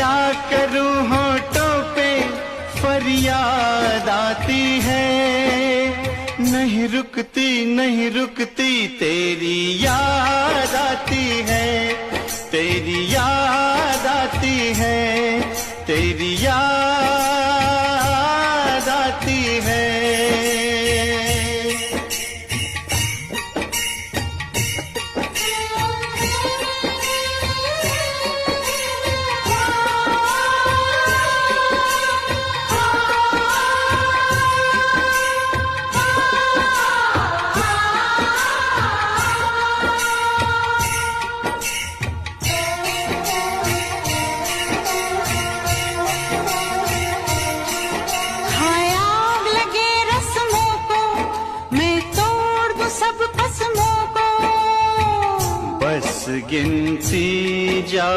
क्या करूं होठों पे फरियाद आती है, नहीं रुकती नहीं रुकती तेरी याद आती है, तेरी याद आती है, तेरी याद आती है। बस गिनती जा